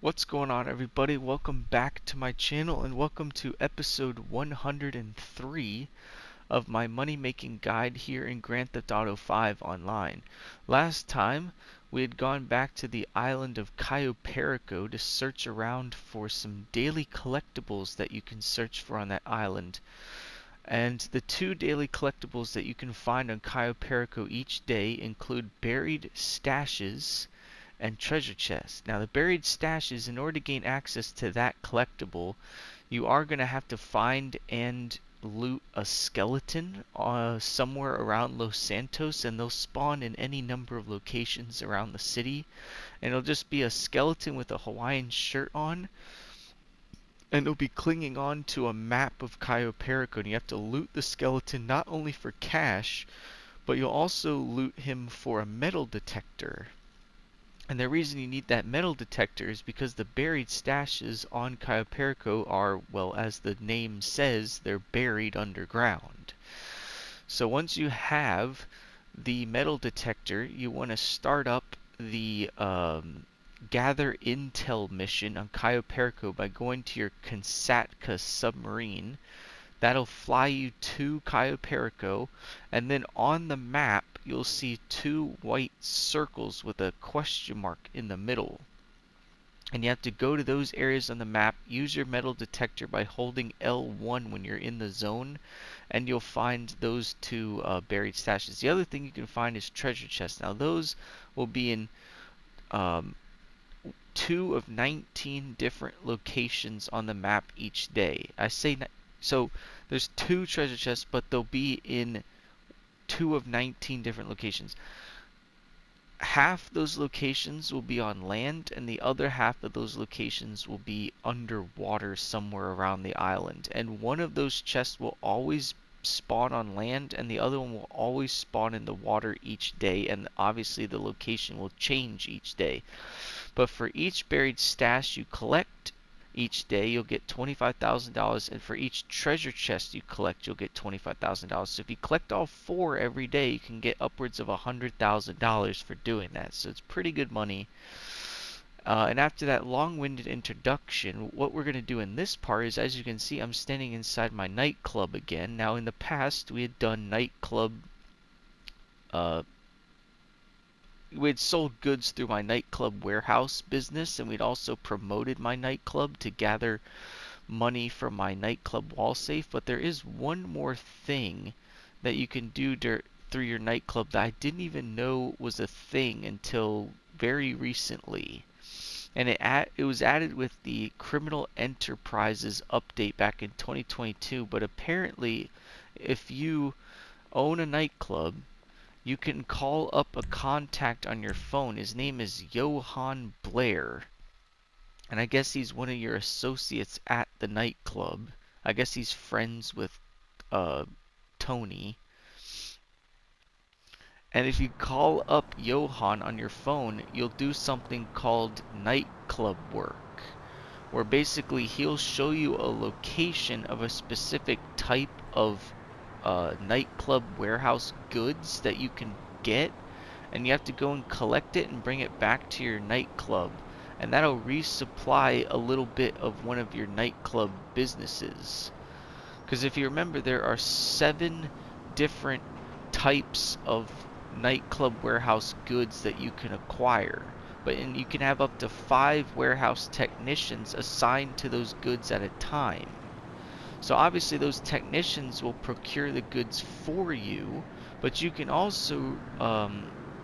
What's going on, everybody? Welcome back to my channel and welcome to episode 103 of my money making guide here in Grand Theft Auto 5 Online. Last time we had gone back to the island of Cayo Perico to search around for some daily collectibles that you can search for on that island. And the two daily collectibles that you can find on Cayo Perico each day include buried stashes and treasure chests. Now, the buried stashes, in order to gain access to that collectible, you are going to have to find and loot a skeleton somewhere around Los Santos, and they'll spawn in any number of locations around the city. And it'll just be a skeleton with a Hawaiian shirt on, and it'll be clinging on to a map of Cayo Perico, and you have to loot the skeleton not only for cash, but you'll also loot him for a metal detector. And the reason you need that metal detector is because the buried stashes on Cayo Perico are, well, as the name says, they're buried underground. So once you have the metal detector, you want to start up the Gather Intel mission on Cayo Perico by going to your Kansatka submarine. That'll fly you to Cayo Perico, and then on the map you'll see two white circles with a question mark in the middle. And you have to go to those areas on the map, use your metal detector by holding L1 when you're in the zone, and you'll find those two buried stashes. The other thing you can find is treasure chests. Now those will be in 2 of 19 different locations on the map each day. So there's 2 treasure chests, but they'll be in 2 of 19 different locations. Half those locations will be on land, and the other half of those locations will be underwater somewhere around the island. And one of those chests will always spawn on land, and the other one will always spawn in the water each day, and obviously the location will change each day. But for each buried stash you collect each day, you'll get $25,000, and for each treasure chest you collect, you'll get $25,000. So if you collect all 4 every day, you can get upwards of $100,000 for doing that. So it's pretty good money. And after that long-winded introduction, what we're going to do in this part is, as you can see, I'm standing inside my nightclub again. Now, in the past, we had done nightclub we had sold goods through my nightclub warehouse business, and we'd also promoted my nightclub to gather money from my nightclub wall safe. But there is one more thing that you can do through your nightclub that I didn't even know was a thing until very recently. And it was added with the Criminal Enterprises update back in 2022. But apparently, if you own a nightclub, you can call up a contact on your phone. His name is Johan Blair, and I guess he's one of your associates at the nightclub. I guess he's friends with Tony. And if you call up Johan on your phone, you'll do something called nightclub work, where basically he'll show you a location of a specific type of nightclub warehouse goods that you can get, and you have to go and collect it and bring it back to your nightclub, and that'll resupply a little bit of one of your nightclub businesses. Because if you remember, there are 7 different types of nightclub warehouse goods that you can acquire, and you can have up to 5 warehouse technicians assigned to those goods at a time. So obviously those technicians will procure the goods for you, but you can also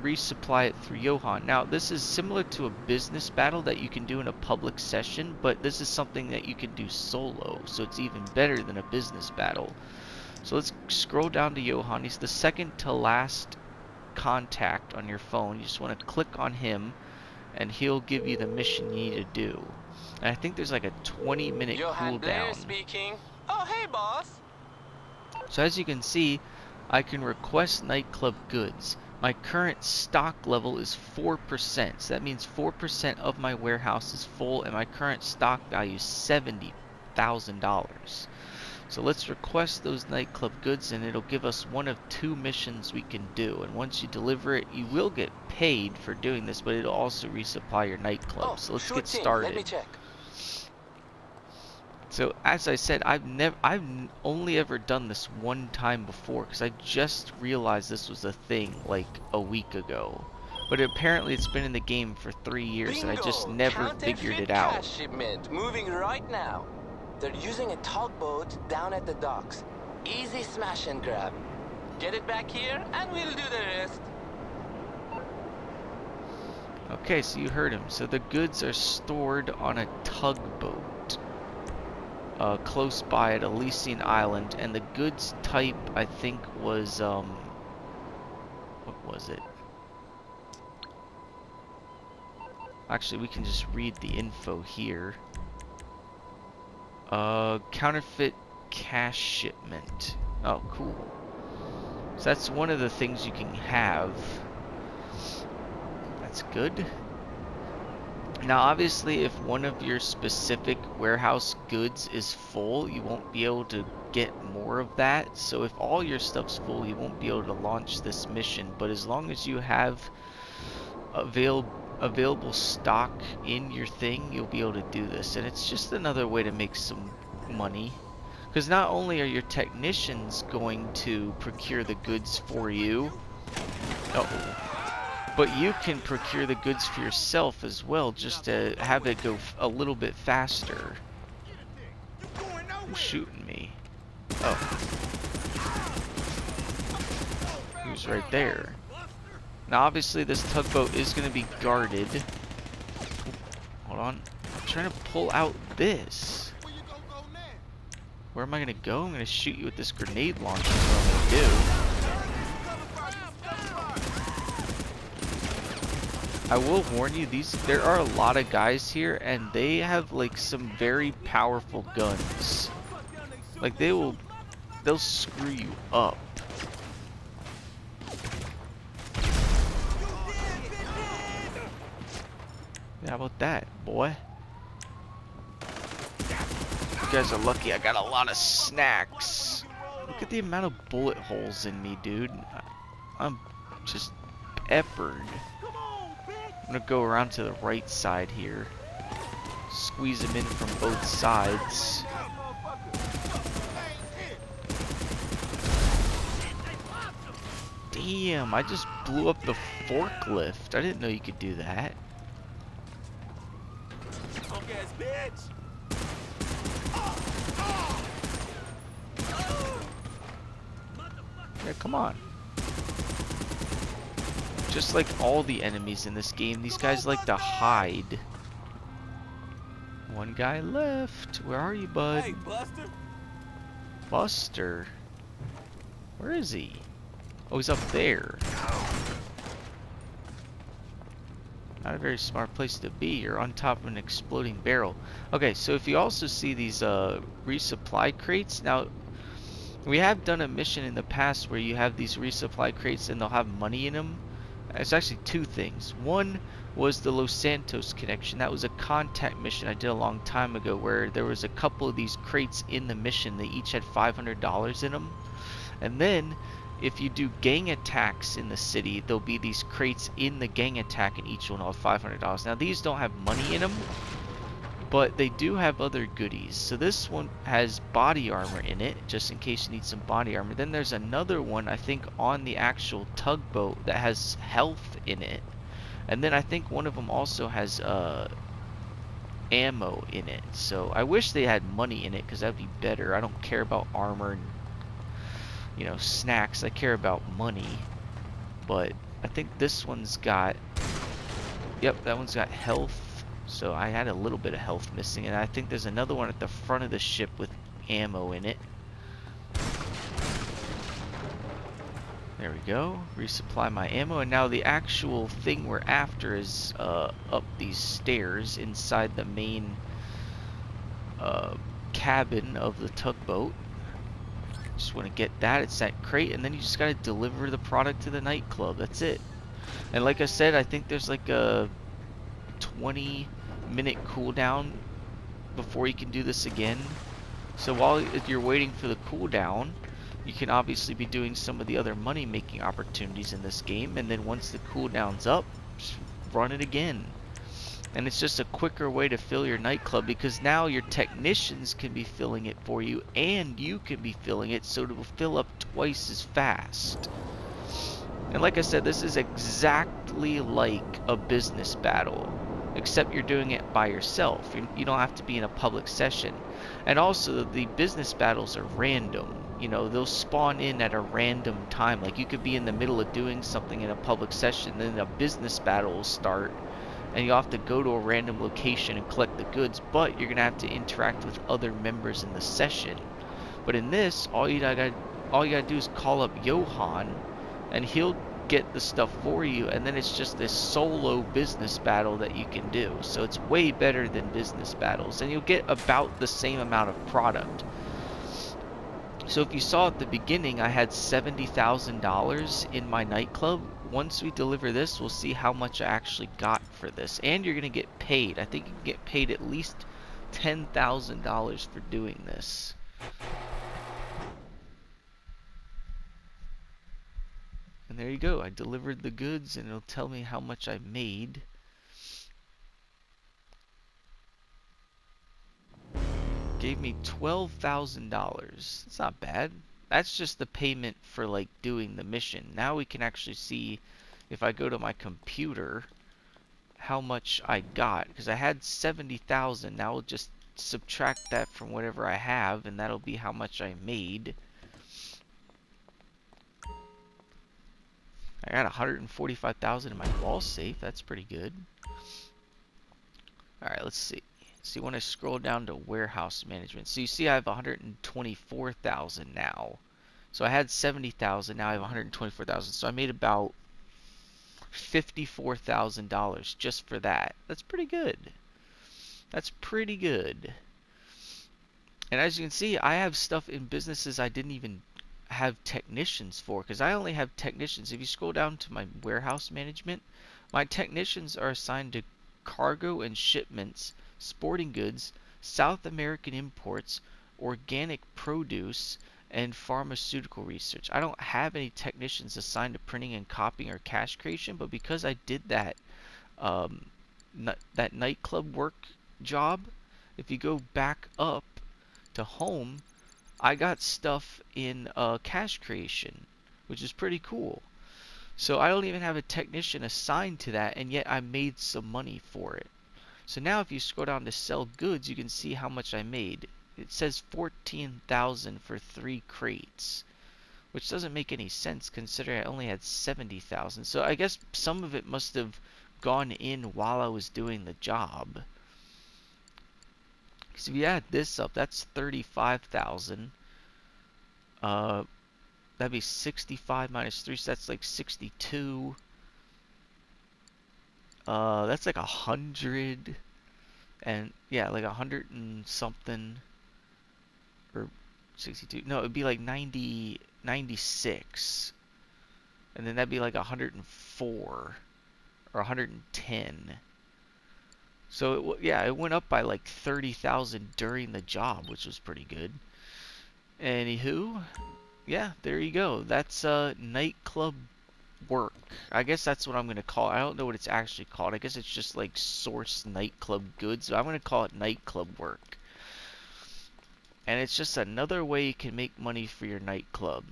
resupply it through Johan. Now, this is similar to a business battle that you can do in a public session, but this is something that you can do solo, so it's even better than a business battle. So let's scroll down to Johan. He's the second to last contact on your phone. You just want to click on him, and he'll give you the mission you need to do. And I think there's like a 20-minute Johan Blair cooldown. speaking. Oh, hey, boss. So as you can see, I can request nightclub goods. My current stock level is 4%. So that means 4% of my warehouse is full, and my current stock value is $70,000. So let's request those nightclub goods, and it'll give us one of 2 missions we can do. And once you deliver it, you will get paid for doing this, but it'll also resupply your nightclub. Oh, So let's sure get thing. started. Let me check. So as I said, I've only ever done this one time before, because I just realized this was a thing like a week ago. But apparently it's been in the game for 3 years, and I just Bingo! never figured it out. Cash shipment moving right now. They're using a tugboat down at the docks. Easy smash and grab. Get it back here, and we'll do the rest. Okay, so you heard him. So the goods are stored on a tugboat close by at Elysian Island, and the goods type, I think, was, what was it? Actually, we can just read the info here. Counterfeit cash shipment. Oh, cool. So that's one of the things you can have. That's good. Now, obviously, if one of your specific warehouse goods is full, you won't be able to get more of that. So if all your stuff's full, you won't be able to launch this mission. But as long as you have available stock in your thing, you'll be able to do this. And it's just another way to make some money, because not only are your technicians going to procure the goods for you, but you can procure the goods for yourself as well, just to have it go a little bit faster. Who's shooting me? Oh, who's right there? Now, obviously, this tugboat is going to be guarded. Hold on. I'm trying to pull out this. Where am I going to go? I'm going to shoot you with this grenade launcher. Is what I'm going to do. I will warn you, there are a lot of guys here, and they have, like, some very powerful guns. Like, they'll screw you up. How about that, boy? You guys are lucky I got a lot of snacks. Look at the amount of bullet holes in me, dude. I'm just peppered. I'm gonna go around to the right side here. Squeeze them in from both sides. Damn, I just blew up the forklift. I didn't know you could do that. Yeah, come on. Just like all the enemies in this game, these guys like to hide. One guy left. Where are you, bud? Hey, Buster. Buster? Where is he? Oh, he's up there. Not a very smart place to be. You're on top of an exploding barrel. Okay, so if you also see these resupply crates, now we have done a mission in the past where you have these resupply crates and they'll have money in them. It's actually 2 things. One was the Los Santos connection. That was a contact mission I did a long time ago where there was a couple of these crates in the mission. They each had $500 in them. And then if you do gang attacks in the city, there'll be these crates in the gang attack, and each one will have $500. Now these don't have money in them, but they do have other goodies. So this one has body armor in it, just in case you need some body armor. Then there's another one, I think, on the actual tugboat that has health in it. And then I think one of them also has ammo in it. So I wish they had money in it, because that'd be better. I don't care about armor and, you know, snacks. I care about money. But I think this one's got, yep, that one's got health. So I had a little bit of health missing, and I think there's another one at the front of the ship with ammo in it. There we go. Resupply my ammo, and now the actual thing we're after is up these stairs inside the main cabin of the tugboat. Just want to get that. It's that crate, and then you just gotta deliver the product to the nightclub. That's it. And like I said, I think there's like a 20-minute cooldown before you can do this again. So while you're waiting for the cooldown, you can obviously be doing some of the other money making opportunities in this game, and then once the cooldown's up, just run it again. And it's just a quicker way to fill your nightclub, because now your technicians can be filling it for you and you can be filling it, so it will fill up twice as fast. And like I said, this is exactly like a business battle, except you're doing it by yourself. You don't have to be in a public session. And also, the business battles are random. You know, they'll spawn in at a random time. Like, you could be in the middle of doing something in a public session, then a business battle will start, and you have to go to a random location and collect the goods, but you're going to have to interact with other members in the session. But in this, all you gotta do is call up Johan, and he'll get the stuff for you, and then it's just this solo business battle that you can do. So it's way better than business battles, and you'll get about the same amount of product. So if you saw at the beginning, I had $70,000 in my nightclub. Once we deliver this, we'll see how much I actually got for this, and you're gonna get paid. I think you can get paid at least $10,000 for doing this. And there you go, I delivered the goods, and it'll tell me how much I made. Gave me $12,000. It's not bad. That's just the payment for like doing the mission. Now we can actually see, if I go to my computer, how much I got, because I had 70,000. Now we'll just subtract that from whatever I have, and that'll be how much I made. I got 145,000 in my wall safe. That's pretty good. Alright, let's see. See, when I scroll down to warehouse management, so you see I have 124,000 now. So I had 70,000, now I have 124,000. So I made about $54,000 just for that. That's pretty good. That's pretty good. And as you can see, I have stuff in businesses I didn't even have technicians for, because I only have technicians. If you scroll down to my warehouse management, my technicians are assigned to cargo and shipments, sporting goods, South American imports, organic produce, and pharmaceutical research. I don't have any technicians assigned to printing and copying or cash creation, but because I did that that nightclub work job, if you go back up to home, I got stuff in cash creation, which is pretty cool. So I don't even have a technician assigned to that, and yet I made some money for it. So now if you scroll down to sell goods, you can see how much I made. It says 14,000 for 3 crates, which doesn't make any sense considering I only had 70,000. So I guess some of it must have gone in while I was doing the job. So if you add this up, that's 35,000. That'd be 65 minus 3, so that's like 62. That's like 100, and yeah, like 100 and something, or 62. No, it'd be like 90, 96, and then that'd be like 104 or 110. So yeah, it went up by like 30,000 during the job, which was pretty good. Anywho, yeah, there you go. That's nightclub work. I guess that's what I'm going to call it. I don't know what it's actually called. I guess it's just like source nightclub goods. So I'm going to call it nightclub work. And it's just another way you can make money for your nightclub.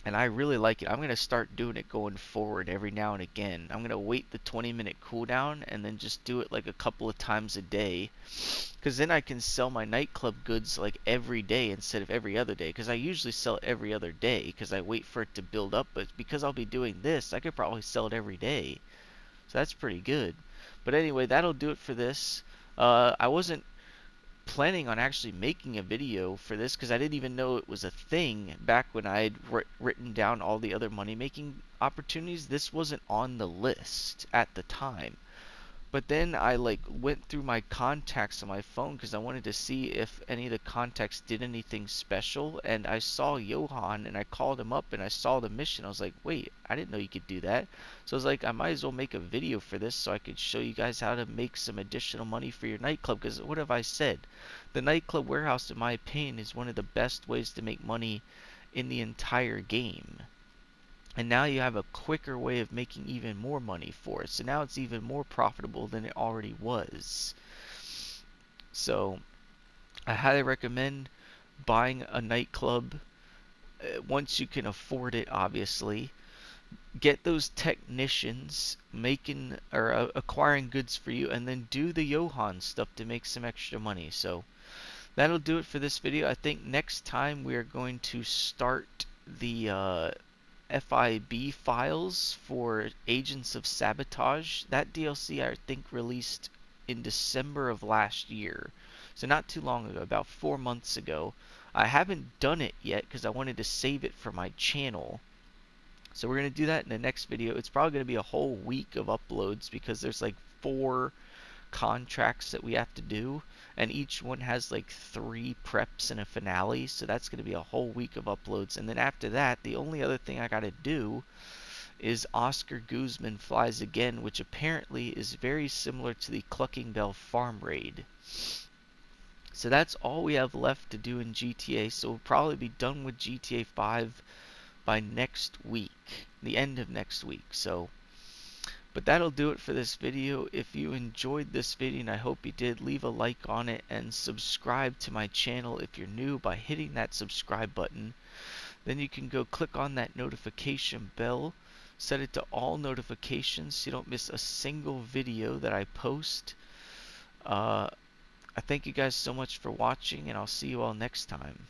And I really like it. I'm going to start doing it going forward every now and again. I'm going to wait the 20-minute cooldown and then just do it like a couple of times a day. Because then I can sell my nightclub goods like every day instead of every other day. Because I usually sell it every other day because I wait for it to build up. But because I'll be doing this, I could probably sell it every day. So that's pretty good. But anyway, that'll do it for this. I wasn't planning on actually making a video for this because I didn't even know it was a thing back when I had written down all the other money making opportunities. This wasn't on the list at the time, But then I like went through my contacts on my phone because I wanted to see if any of the contacts did anything special, and I saw Johan and I called him up and I saw the mission. I was like, wait, I didn't know you could do that. So I was like, I might as well make a video for this so I could show you guys how to make some additional money for your nightclub. Because what have I said? The nightclub warehouse, in my opinion, is one of the best ways to make money in the entire game. And now you have a quicker way of making even more money for it. So now it's even more profitable than it already was. So I highly recommend buying a nightclub once you can afford it, obviously. Get those technicians making or acquiring goods for you, and then do the Johan stuff to make some extra money. So that'll do it for this video. I think next time we are going to start the FIB files for Agents of Sabotage. That DLC I think released in December of last year. So not too long ago, about 4 months ago. I haven't done it yet because I wanted to save it for my channel. So we're going to do that in the next video. It's probably going to be a whole week of uploads because there's like 4 contracts that we have to do, and each one has like 3 preps and a finale, so that's going to be a whole week of uploads. And then after that, the only other thing I got to do is Oscar Guzman Flies Again, which apparently is very similar to the Clucking Bell Farm Raid. So that's all we have left to do in GTA, so we'll probably be done with GTA 5 by next week, the end of next week. But that'll do it for this video. If you enjoyed this video, and I hope you did, leave a like on it and subscribe to my channel if you're new by hitting that subscribe button. Then you can go click on that notification bell, set it to all notifications so you don't miss a single video that I post. I thank you guys so much for watching, and I'll see you all next time.